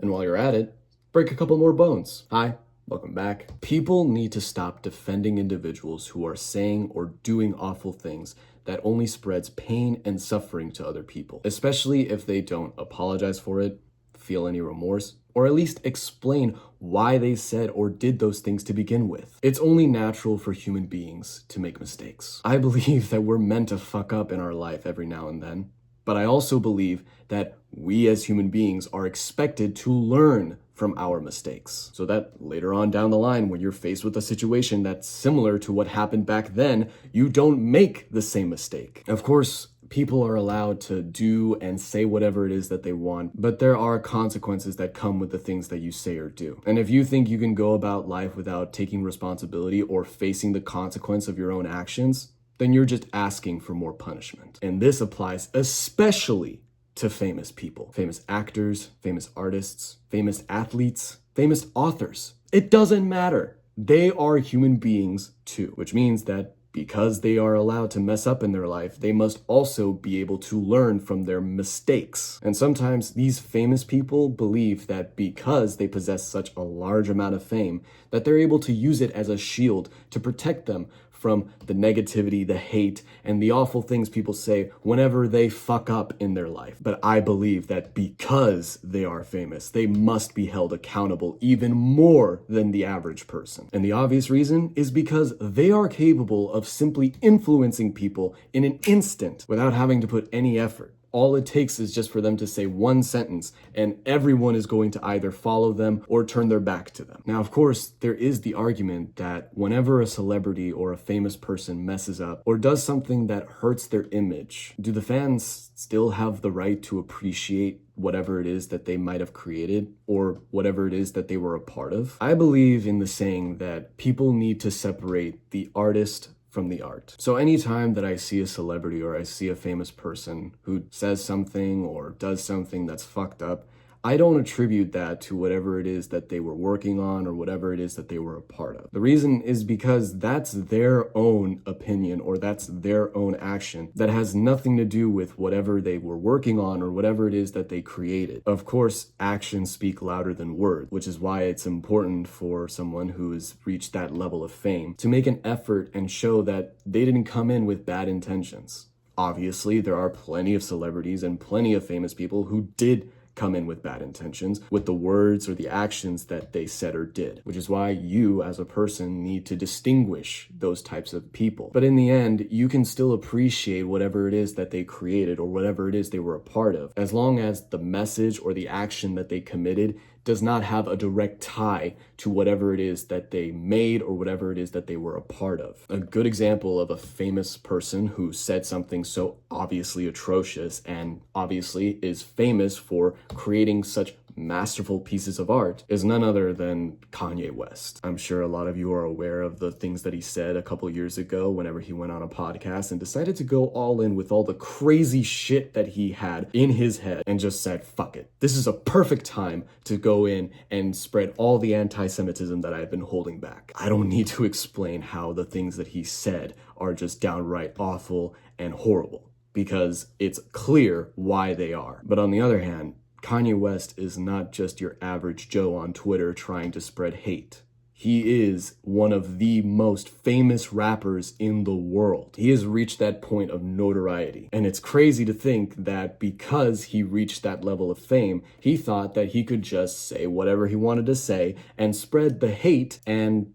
And while you're at it, break a couple more bones. Hi, welcome back. People need to stop defending individuals who are saying or doing awful things that only spreads pain and suffering to other people, especially if they don't apologize for it, feel any remorse, or at least explain why they said or did those things to begin with. It's only natural for human beings to make mistakes. I believe that we're meant to fuck up in our life every now and then, but I also believe that we as human beings are expected to learn from our mistakes, so that later on down the line, when you're faced with a situation that's similar to what happened back then, you don't make the same mistake. Of course, people are allowed to do and say whatever it is that they want, but there are consequences that come with the things that you say or do. And if you think you can go about life without taking responsibility or facing the consequence of your own actions, then you're just asking for more punishment. And this applies especially to famous people, famous actors, famous artists, famous athletes, famous authors. It doesn't matter. They are human beings too, which means that because they are allowed to mess up in their life, they must also be able to learn from their mistakes. And sometimes these famous people believe that because they possess such a large amount of fame, that they're able to use it as a shield to protect them from the negativity, the hate, and the awful things people say whenever they fuck up in their life. But I believe that because they are famous, they must be held accountable even more than the average person. And the obvious reason is because they are capable of simply influencing people in an instant without having to put any effort. All it takes is just for them to say one sentence, and everyone is going to either follow them or turn their back to them. Now, of course, there is the argument that whenever a celebrity or a famous person messes up or does something that hurts their image, do the fans still have the right to appreciate whatever it is that they might have created or whatever it is that they were a part of? I believe in the saying that people need to separate the artist from the art. So anytime that I see a celebrity or I see a famous person who says something or does something that's fucked up, I don't attribute that to whatever it is that they were working on or whatever it is that they were a part of. The reason is because that's their own opinion or that's their own action that has nothing to do with whatever they were working on or whatever it is that they created. Of course, actions speak louder than words, which is why it's important for someone who has reached that level of fame to make an effort and show that they didn't come in with bad intentions. Obviously, there are plenty of celebrities and plenty of famous people who did come in with bad intentions with the words or the actions that they said or did, which is why you as a person need to distinguish those types of people. But in the end, you can still appreciate whatever it is that they created or whatever it is they were a part of, as long as the message or the action that they committed does not have a direct tie to whatever it is that they made or whatever it is that they were a part of. A good example of a famous person who said something so obviously atrocious and obviously is famous for creating such masterful pieces of art is none other than Kanye West. I'm sure a lot of you are aware of the things that he said a couple years ago whenever he went on a podcast and decided to go all in with all the crazy shit that he had in his head and just said, fuck it. This is a perfect time to go in and spread all the anti-Semitism that I've been holding back. I don't need to explain how the things that he said are just downright awful and horrible, because it's clear why they are. But on the other hand, Kanye West is not just your average Joe on Twitter trying to spread hate. He is one of the most famous rappers in the world. He has reached that point of notoriety. And it's crazy to think that because he reached that level of fame, he thought that he could just say whatever he wanted to say and spread the hate and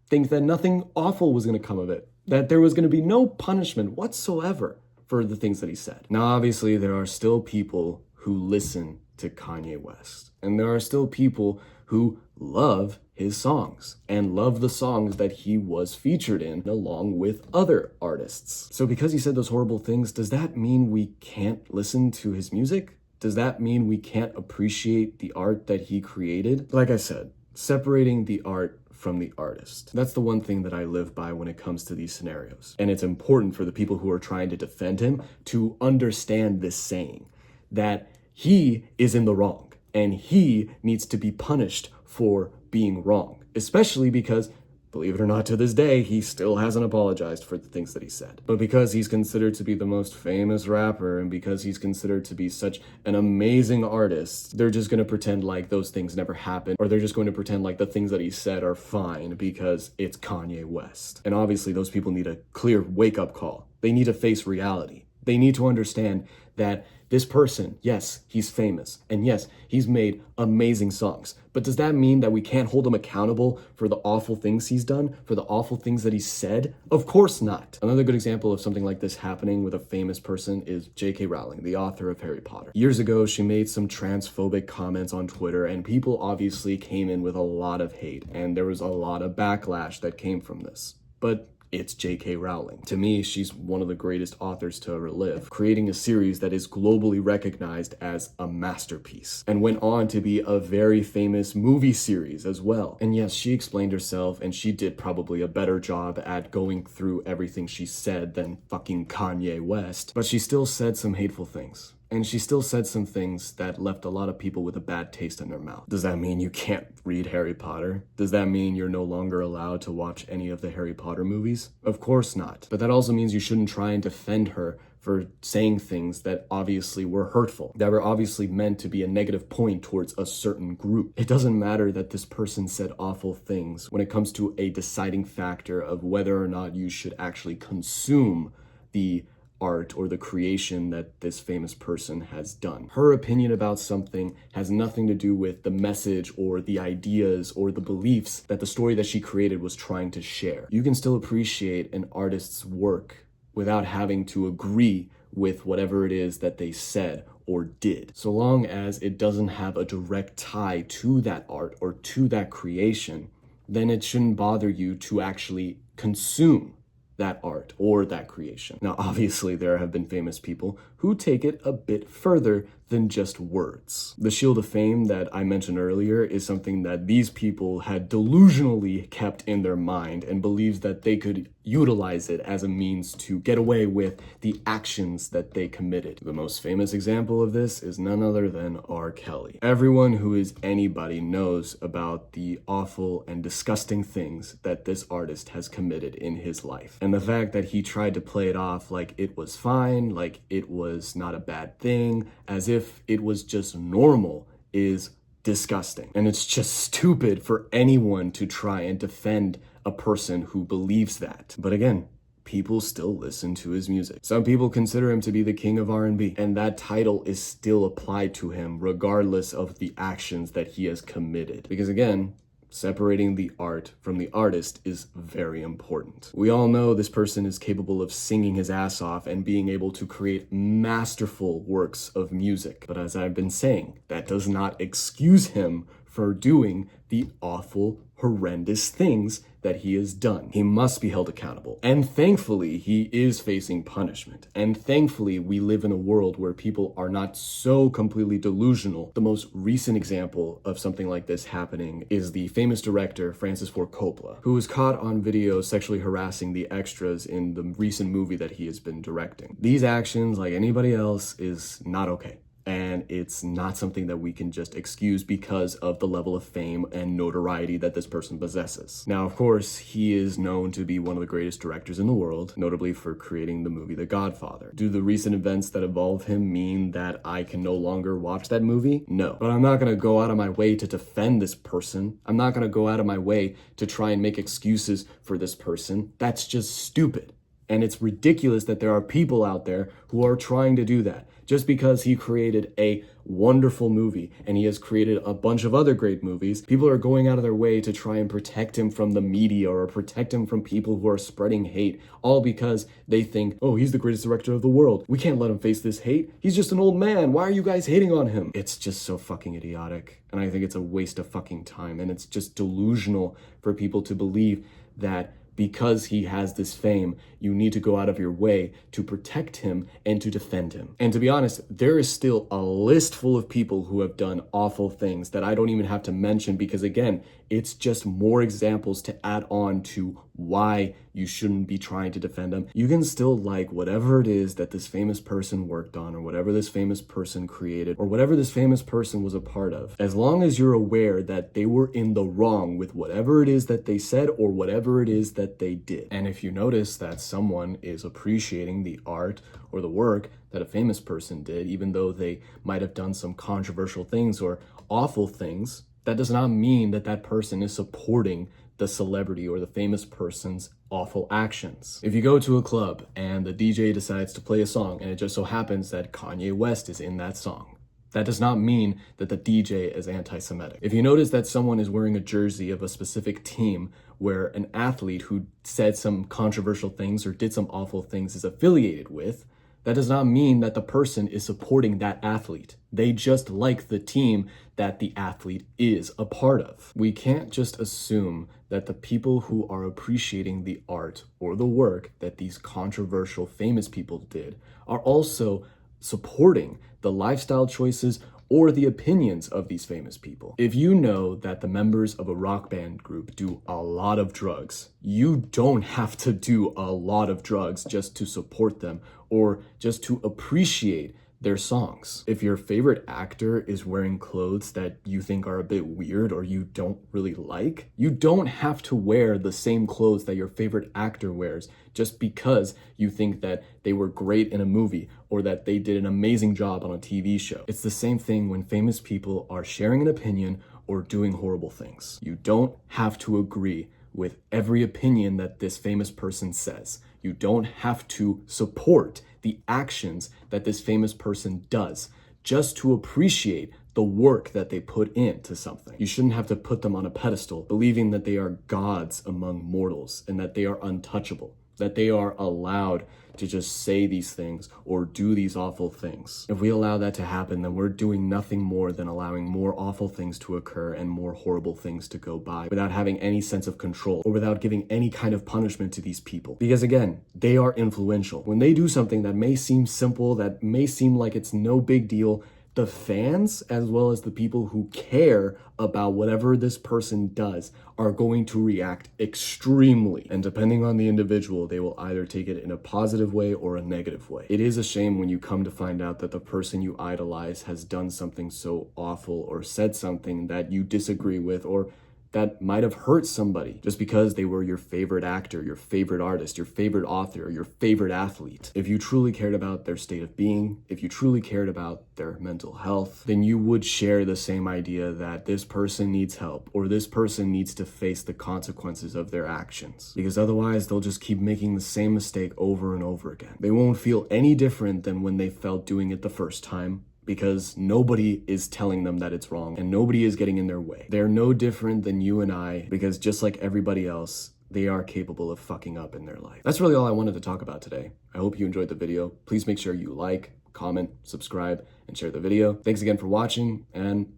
think that nothing awful was going to come of it, that there was going to be no punishment whatsoever for the things that he said. Now, obviously, there are still people who listen to Kanye West. And there are still people who love his songs and love the songs that he was featured in along with other artists. So because he said those horrible things, does that mean we can't listen to his music? Does that mean we can't appreciate the art that he created? Like I said, separating the art from the artist. That's the one thing that I live by when it comes to these scenarios. And it's important for the people who are trying to defend him to understand this saying, that he is in the wrong and he needs to be punished for being wrong, especially because Believe it or not, to this day, he still hasn't apologized for the things that he said. But because he's considered to be the most famous rapper and because he's considered to be such an amazing artist, they're just gonna pretend like those things never happened, or they're just going to pretend like the things that he said are fine because it's Kanye West. And obviously, those people need a clear wake-up call. They need to face reality. They need to understand that this person, yes, he's famous, and yes, he's made amazing songs. But does that mean that we can't hold him accountable for the awful things he's done, for the awful things that he said? Of course not. Another good example of something like this happening with a famous person is J.K. Rowling, the author of Harry Potter. Years ago, she made some transphobic comments on Twitter, and people obviously came in with a lot of hate, and there was a lot of backlash that came from this. But it's J.K. Rowling. To me, she's one of the greatest authors to ever live, creating a series that is globally recognized as a masterpiece, and went on to be a very famous movie series as well. And yes, she explained herself, and she did probably a better job at going through everything she said than fucking Kanye West, but she still said some hateful things. And she still said some things that left a lot of people with a bad taste in their mouth. Does that mean you can't read Harry Potter? Does that mean you're no longer allowed to watch any of the Harry Potter movies? Of course not. But that also means you shouldn't try and defend her for saying things that obviously were hurtful, that were obviously meant to be a negative point towards a certain group. It doesn't matter that this person said awful things when it comes to a deciding factor of whether or not you should actually consume the art or the creation that this famous person has done. Her opinion about something has nothing to do with the message or the ideas or the beliefs that the story that she created was trying to share. You can still appreciate an artist's work without having to agree with whatever it is that they said or did, so long as it doesn't have a direct tie to that art or to that creation. Then it shouldn't bother you to actually consume that art or that creation. Now, obviously, there have been famous people who take it a bit further than just words. The Shield of Fame that I mentioned earlier is something that these people had delusionally kept in their mind and believes that they could utilize it as a means to get away with the actions that they committed. The most famous example of this is none other than R. Kelly. Everyone who is anybody knows about the awful and disgusting things that this artist has committed in his life. And the fact that he tried to play it off like it was fine, like it was not a bad thing, as if it was just normal, is disgusting. And it's just stupid for anyone to try and defend a person who believes that. But again, people still listen to his music. Some people consider him to be the king of R&B, and that title is still applied to him regardless of the actions that he has committed. Because again, separating the art from the artist is very important. We all know this person is capable of singing his ass off and being able to create masterful works of music. But as I've been saying, that does not excuse him for doing the awful, horrendous things that he has done. He must be held accountable. And thankfully, he is facing punishment. And thankfully, we live in a world where people are not so completely delusional. The most recent example of something like this happening is the famous director, Francis Ford Coppola, who was caught on video sexually harassing the extras in the recent movie that he has been directing. These actions, like anybody else, is not okay. And it's not something that we can just excuse because of the level of fame and notoriety that this person possesses. Now, of course, he is known to be one of the greatest directors in the world, notably for creating the movie The Godfather. Do the recent events that involve him mean that I can no longer watch that movie? No. But I'm not going to go out of my way to defend this person. I'm not going to go out of my way to try and make excuses for this person. That's just stupid. And it's ridiculous that there are people out there who are trying to do that. Just because he created a wonderful movie and he has created a bunch of other great movies, people are going out of their way to try and protect him from the media or protect him from people who are spreading hate, all because they think, oh, he's the greatest director of the world. We can't let him face this hate. He's just an old man. Why are you guys hating on him? It's just so fucking idiotic. And I think it's a waste of fucking time. And it's just delusional for people to believe that because he has this fame, you need to go out of your way to protect him and to defend him. And to be honest, there is still a list full of people who have done awful things that I don't even have to mention because, again, it's just more examples to add on to why you shouldn't be trying to defend them. You can still like whatever it is that this famous person worked on, or whatever this famous person created, or whatever this famous person was a part of, as long as you're aware that they were in the wrong with whatever it is that they said or whatever it is that they did. And if you notice that someone is appreciating the art or the work that a famous person did, even though they might have done some controversial things or awful things, that does not mean that that person is supporting the celebrity or the famous person's awful actions. If you go to a club and the DJ decides to play a song and it just so happens that Kanye West is in that song, that does not mean that the DJ is anti-Semitic. If you notice that someone is wearing a jersey of a specific team where an athlete who said some controversial things or did some awful things is affiliated with, that does not mean that the person is supporting that athlete. They just like the team that the athlete is a part of. We can't just assume that the people who are appreciating the art or the work that these controversial famous people did are also supporting the lifestyle choices or the opinions of these famous people. If you know that the members of a rock band group do a lot of drugs, you don't have to do a lot of drugs just to support them or just to appreciate their songs. If your favorite actor is wearing clothes that you think are a bit weird or you don't really like, you don't have to wear the same clothes that your favorite actor wears just because you think that they were great in a movie or that they did an amazing job on a TV show. It's the same thing when famous people are sharing an opinion or doing horrible things. You don't have to agree with every opinion that this famous person says. You don't have to support the actions that this famous person does just to appreciate the work that they put into something. You shouldn't have to put them on a pedestal, believing that they are gods among mortals and that they are untouchable, that they are allowed to just say these things or do these awful things. If we allow that to happen, then we're doing nothing more than allowing more awful things to occur and more horrible things to go by without having any sense of control or without giving any kind of punishment to these people. Because again, they are influential. When they do something that may seem simple, that may seem like it's no big deal, the fans, as well as the people who care about whatever this person does, are going to react extremely. And depending on the individual, they will either take it in a positive way or a negative way. It is a shame when you come to find out that the person you idolize has done something so awful or said something that you disagree with or that might have hurt somebody just because they were your favorite actor, your favorite artist, your favorite author, or your favorite athlete. If you truly cared about their state of being, if you truly cared about their mental health, then you would share the same idea that this person needs help or this person needs to face the consequences of their actions. Because otherwise, they'll just keep making the same mistake over and over again. They won't feel any different than when they felt doing it the first time, because nobody is telling them that it's wrong and nobody is getting in their way. They're no different than you and I, because just like everybody else, they are capable of fucking up in their life. That's really all I wanted to talk about today. I hope you enjoyed the video. Please make sure you like, comment, subscribe, and share the video. Thanks again for watching and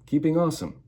keep being awesome.